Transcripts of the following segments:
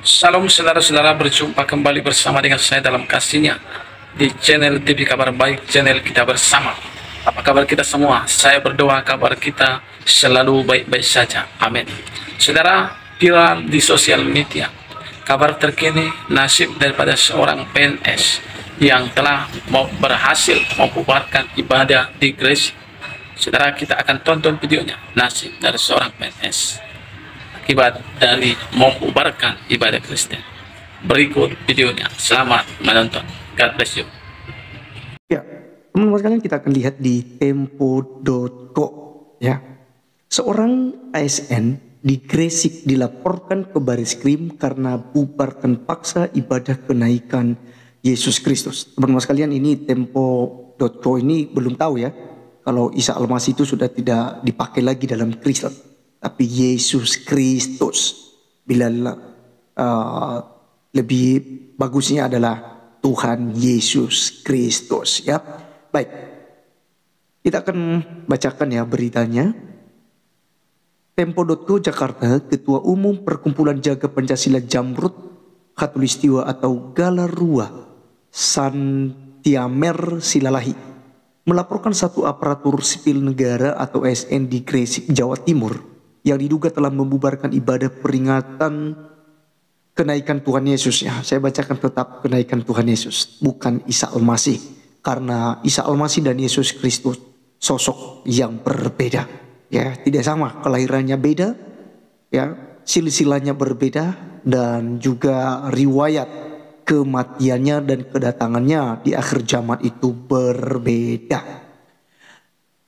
Salam saudara-saudara, berjumpa kembali bersama dengan saya dalam kasihnya di channel TV Kabar Baik, channel kita bersama. Apa kabar kita semua? Saya berdoa kabar kita selalu baik-baik saja. Amin. Saudara, viral di sosial media kabar terkini nasib daripada seorang PNS yang telah berhasil membubarkan ibadah di Gresik. Saudara, kita akan tonton videonya, nasib dari seorang PNS akibat dari membubarkan ibadah Kristen. Berikut videonya. Selamat menonton. God bless you. Ya, teman-teman sekalian, kita akan lihat di tempo.co ya. Seorang ASN di Gresik dilaporkan ke Bareskrim karena bubarkan paksa ibadah kenaikan Yesus Kristus. Teman-teman sekalian, ini tempo.co ini belum tahu ya kalau Isa Al-Masih itu sudah tidak dipakai lagi dalam Kristen, tapi Yesus Kristus. Bila lebih bagusnya adalah Tuhan Yesus Kristus ya. Baik, kita akan bacakan ya beritanya. Tempo.co Jakarta, Ketua Umum Perkumpulan Jaga Pancasila Jamrut Khatulistiwa atau Galarua Santiamer Silalahi melaporkan satu aparatur sipil negara atau ASN di Gresik, Jawa Timur yang diduga telah membubarkan ibadah peringatan kenaikan Tuhan Yesus ya. Saya bacakan tetap kenaikan Tuhan Yesus, bukan Isa Al-Masih, karena Isa Al-Masih dan Yesus Kristus sosok yang berbeda ya, tidak sama, kelahirannya beda ya, silsilahnya berbeda, dan juga riwayat kematiannya dan kedatangannya di akhir zaman itu berbeda.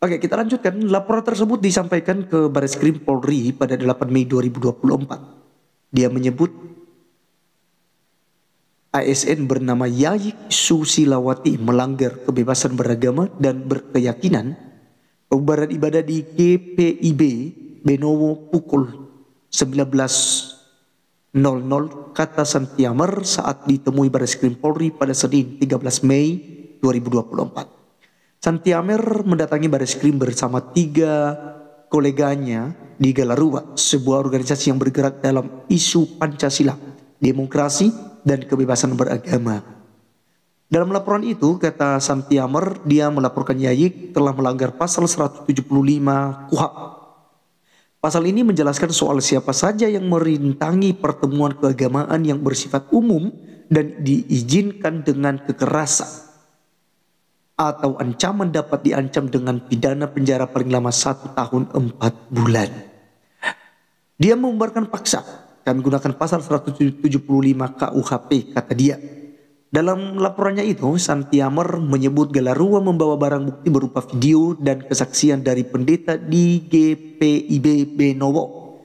Oke, kita lanjutkan. Laporan tersebut disampaikan ke Bareskrim Polri pada 8 Mei 2024. Dia menyebut ASN bernama Yayik Susilawati melanggar kebebasan beragama dan berkeyakinan. Pembubaran ibadah di GPIB Benowo pukul 19.00, kata Santiamer saat ditemui Bareskrim Polri pada Senin 13 Mei 2024. Santiamer mendatangi Bareskrim bersama 3 koleganya di Galarua, sebuah organisasi yang bergerak dalam isu Pancasila, demokrasi, dan kebebasan beragama. Dalam laporan itu, kata Santiamer, dia melaporkan Yayik telah melanggar pasal 175 KUHP. Pasal ini menjelaskan soal siapa saja yang merintangi pertemuan keagamaan yang bersifat umum dan diizinkan dengan kekerasan atau ancaman dapat diancam dengan pidana penjara paling lama 1 tahun 4 bulan. Dia membubarkan paksa. Kami gunakan pasal 175 KUHP, kata dia. Dalam laporannya itu, Santiamer menyebut Galarua membawa barang bukti berupa video dan kesaksian dari pendeta di GPIB Benowo.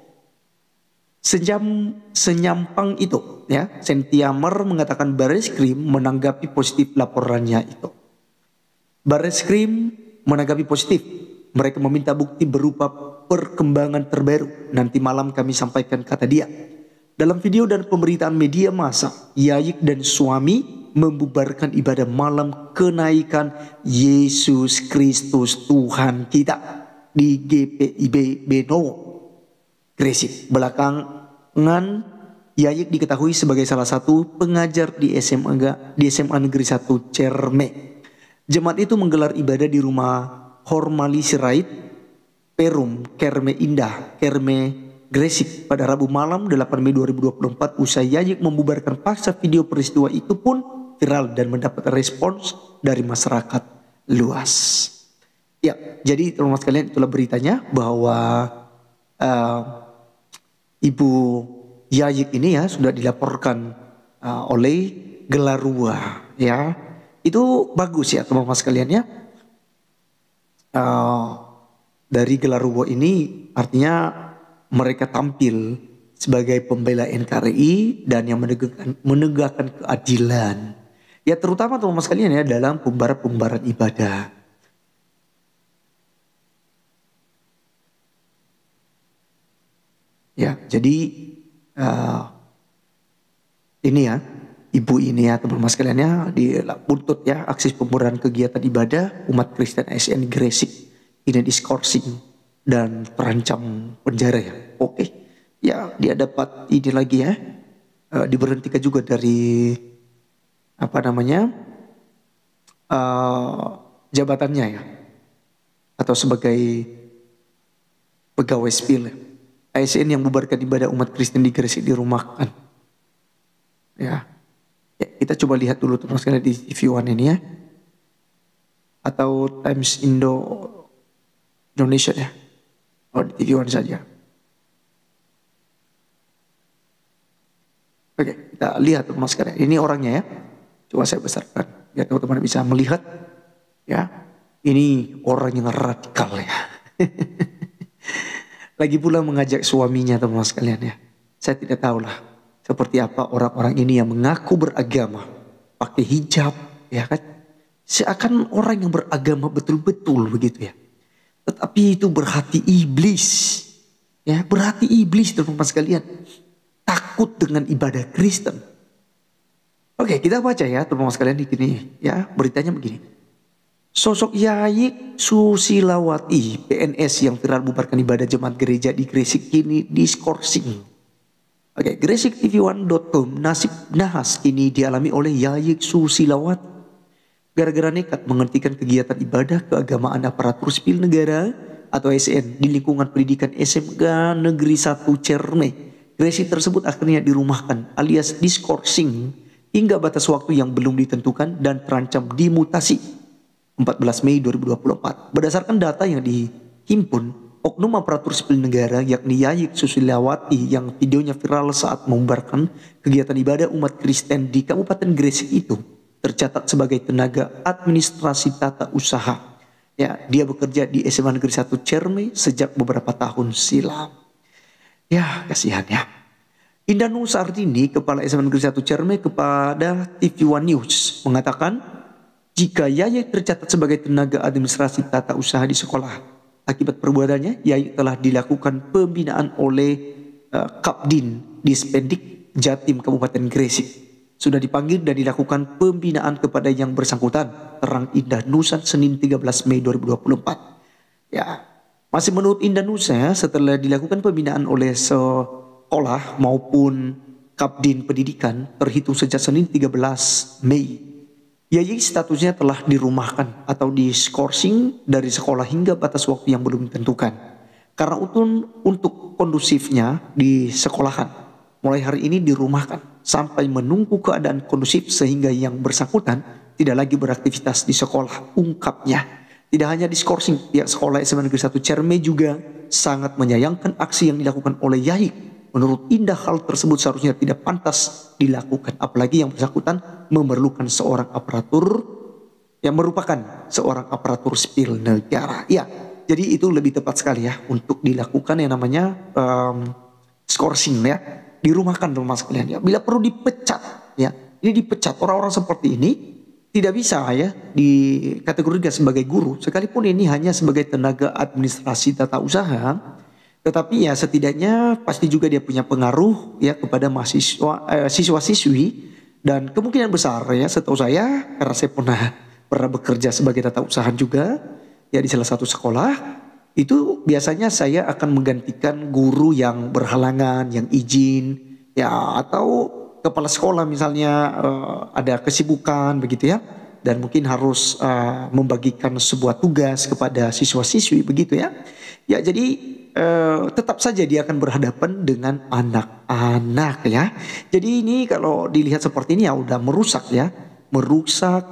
Senyampang itu ya, Santiamer mengatakan Bareskrim menanggapi positif laporannya itu. Bareskrim menanggapi positif. Mereka meminta bukti berupa perkembangan terbaru. Nanti malam kami sampaikan, kata dia. Dalam video dan pemberitaan media massa, Yayik dan suami membubarkan ibadah malam kenaikan Yesus Kristus Tuhan kita di GPIB Benowo, Gresik. Belakangan Yayik diketahui sebagai salah satu pengajar di SMA Negeri 1 Cerme. Jemaat itu menggelar ibadah di rumah Hormali Sirait, Perum, Kerme Indah, Kerme, Gresik pada Rabu malam 8 Mei 2024. Usai Yayik membubarkan paksa, video peristiwa itu pun viral dan mendapat respons dari masyarakat luas. Ya, jadi teman-teman sekalian, itulah beritanya bahwa Ibu Yayik ini ya sudah dilaporkan oleh Galarua ya. Itu bagus ya teman-teman sekalian ya. Dari Galarua ini artinya mereka tampil sebagai pembela NKRI dan yang menegakkan keadilan. Ya, terutama teman-teman sekalian ya dalam pembubaran ibadah. Ya, jadi ini ya, ibu ini ya teman-teman sekalian ya, dituntut ya aksi pembubaran kegiatan ibadah umat Kristen ASN Gresik ini diskorsing dan terancam penjara ya. Oke, ya dia dapat ini lagi ya, diberhentikan juga dari apa namanya jabatannya ya, atau sebagai pegawai sipil. ASN yang bubarkan ibadah umat Kristen di Gresik dirumahkan. Ya, kita coba lihat dulu teman sekalian di TV One ini ya, atau Times Indonesia ya, di TV One saja. Oke, kita lihat teman sekalian. Ini orangnya ya. Coba saya besarkan biar teman-teman bisa melihat ya. Ini orang yang radikal ya. Lagi pula mengajak suaminya teman sekalian ya. Saya tidak tahulah seperti apa orang-orang ini yang mengaku beragama, pakai hijab ya kan. Seakan orang yang beragama betul-betul begitu ya. Tetapi itu berhati iblis. Ya, berhati iblis teman-teman sekalian. Takut dengan ibadah Kristen. Oke, kita baca ya teman-teman sekalian di sini ya, beritanya begini. Sosok Yayik Susilawati PNS yang viral bubarkan ibadah jemaat gereja di Gresik kini diskorsing. Oke, GresikTV1.com nasib nahas kini dialami oleh Yayik Susilawati gara-gara nekat menghentikan kegiatan ibadah keagamaan aparatur sipil negara atau ASN di lingkungan pendidikan SMK Negeri 1 Cerme. Gresik tersebut akhirnya dirumahkan alias diskorsing hingga batas waktu yang belum ditentukan dan terancam dimutasi 14 Mei 2024. Berdasarkan data yang dihimpun, oknum aparatur sipil negara yakni Yayik Susilawati yang videonya viral saat membubarkan kegiatan ibadah umat Kristen di Kabupaten Gresik itu tercatat sebagai tenaga administrasi tata usaha. Ya, dia bekerja di SMA Negeri 1 Cerme sejak beberapa tahun silam. Ya, kasihan ya. Indanu Sardini, Kepala SMA Negeri 1 Cerme kepada TV One News mengatakan jika Yayik tercatat sebagai tenaga administrasi tata usaha di sekolah. Akibat perbuatannya, Yayik telah dilakukan pembinaan oleh Kapdin Dispendik Jatim Kabupaten Gresik. Sudah dipanggil dan dilakukan pembinaan kepada yang bersangkutan. Terang Indah Nusa Senin 13 Mei 2024. Ya, masih menurut Indah Nusa, setelah dilakukan pembinaan oleh sekolah maupun Kapdin Pendidikan terhitung sejak Senin 13 Mei, Yayik statusnya telah dirumahkan atau diskorsing dari sekolah hingga batas waktu yang belum ditentukan. Karena untuk kondusifnya di sekolahan, mulai hari ini dirumahkan sampai menunggu keadaan kondusif sehingga yang bersangkutan tidak lagi beraktivitas di sekolah, ungkapnya. Tidak hanya diskorsing, pihak sekolah SMA Negeri 1 Cerme juga sangat menyayangkan aksi yang dilakukan oleh Yayik. Menurut Indah, hal tersebut seharusnya tidak pantas dilakukan, apalagi yang bersangkutan memerlukan seorang aparatur yang merupakan seorang aparatur sipil negara. Ya, jadi itu lebih tepat sekali ya untuk dilakukan yang namanya skorsing ya, dirumahkan teman sekalian ya. Bila perlu dipecat ya, ini dipecat orang-orang seperti ini tidak bisa ya dikategorikan sebagai guru, sekalipun ini hanya sebagai tenaga administrasi tata usaha. Tetapi ya setidaknya pasti juga dia punya pengaruh ya kepada mahasiswa, siswa-siswi, dan kemungkinan besar ya setahu saya karena saya pernah bekerja sebagai tata usaha juga ya di salah satu sekolah, itu biasanya saya akan menggantikan guru yang berhalangan, yang izin ya, atau kepala sekolah misalnya ada kesibukan begitu ya, dan mungkin harus membagikan sebuah tugas kepada siswa-siswi begitu ya. Ya, jadi tetap saja dia akan berhadapan dengan anak-anak ya. Jadi ini kalau dilihat seperti ini ya udah merusak ya, merusak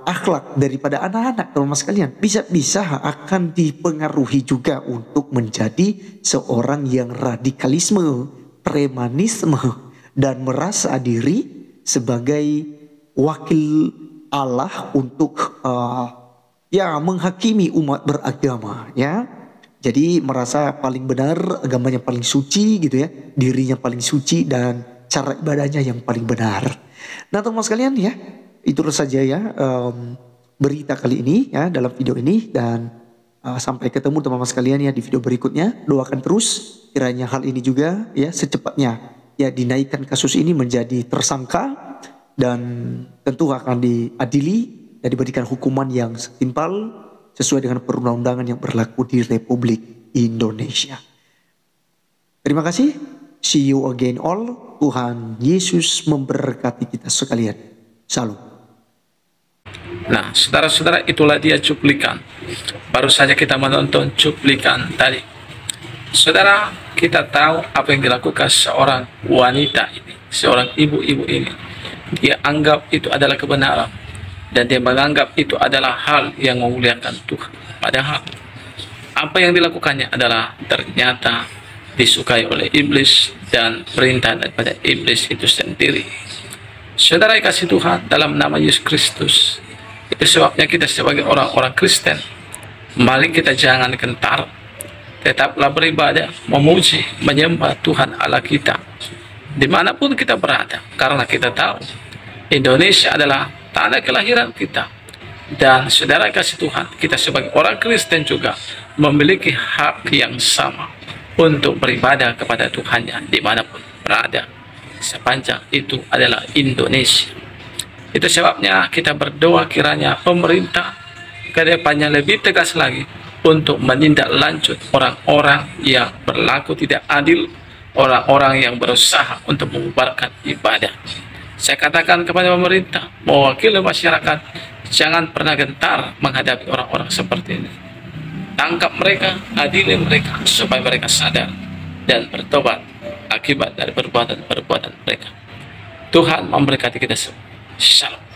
akhlak daripada anak-anak teman-teman sekalian. Bisa-bisa akan dipengaruhi juga untuk menjadi seorang yang radikalisme, premanisme, dan merasa diri sebagai wakil Allah untuk ya menghakimi umat beragama ya. Jadi merasa paling benar, agamanya paling suci gitu ya, dirinya paling suci dan cara ibadahnya yang paling benar. Nah teman-teman sekalian ya, itu saja ya berita kali ini ya dalam video ini, dan sampai ketemu teman-teman sekalian ya di video berikutnya. Doakan terus kiranya hal ini juga ya secepatnya ya dinaikkan kasus ini menjadi tersangka dan tentu akan diadili dan diberikan hukuman yang setimpal sesuai dengan perundang-undangan yang berlaku di Republik Indonesia. Terima kasih. See you again all. Tuhan Yesus memberkati kita sekalian. Shalom. Nah, saudara-saudara, itulah dia cuplikan. Baru saja kita menonton cuplikan tadi. Saudara, kita tahu apa yang dilakukan seorang wanita ini, seorang ibu-ibu ini. Dia anggap itu adalah kebenaran, dan dia menganggap itu adalah hal yang memuliakan Tuhan. Padahal apa yang dilakukannya adalah ternyata disukai oleh iblis dan perintah daripada iblis itu sendiri. Saudara kasih Tuhan, dalam nama Yesus Kristus, itu sebabnya kita sebagai orang-orang Kristen, mari kita jangan gentar, tetaplah beribadah, memuji, menyembah Tuhan Allah kita dimanapun kita berada, karena kita tahu Indonesia adalah tanah kelahiran kita. Dan saudara kasih Tuhan, kita sebagai orang Kristen juga memiliki hak yang sama untuk beribadah kepada Tuhannya dimanapun berada, sepanjang itu adalah Indonesia. Itu sebabnya kita berdoa kiranya pemerintah ke depannya lebih tegas lagi untuk menindaklanjut orang-orang yang berlaku tidak adil, orang-orang yang berusaha untuk membubarkan ibadah. Saya katakan kepada pemerintah, mewakili masyarakat, jangan pernah gentar menghadapi orang-orang seperti ini. Tangkap mereka, adili mereka, supaya mereka sadar dan bertobat akibat dari perbuatan-perbuatan mereka. Tuhan memberkati kita semua. Shalom.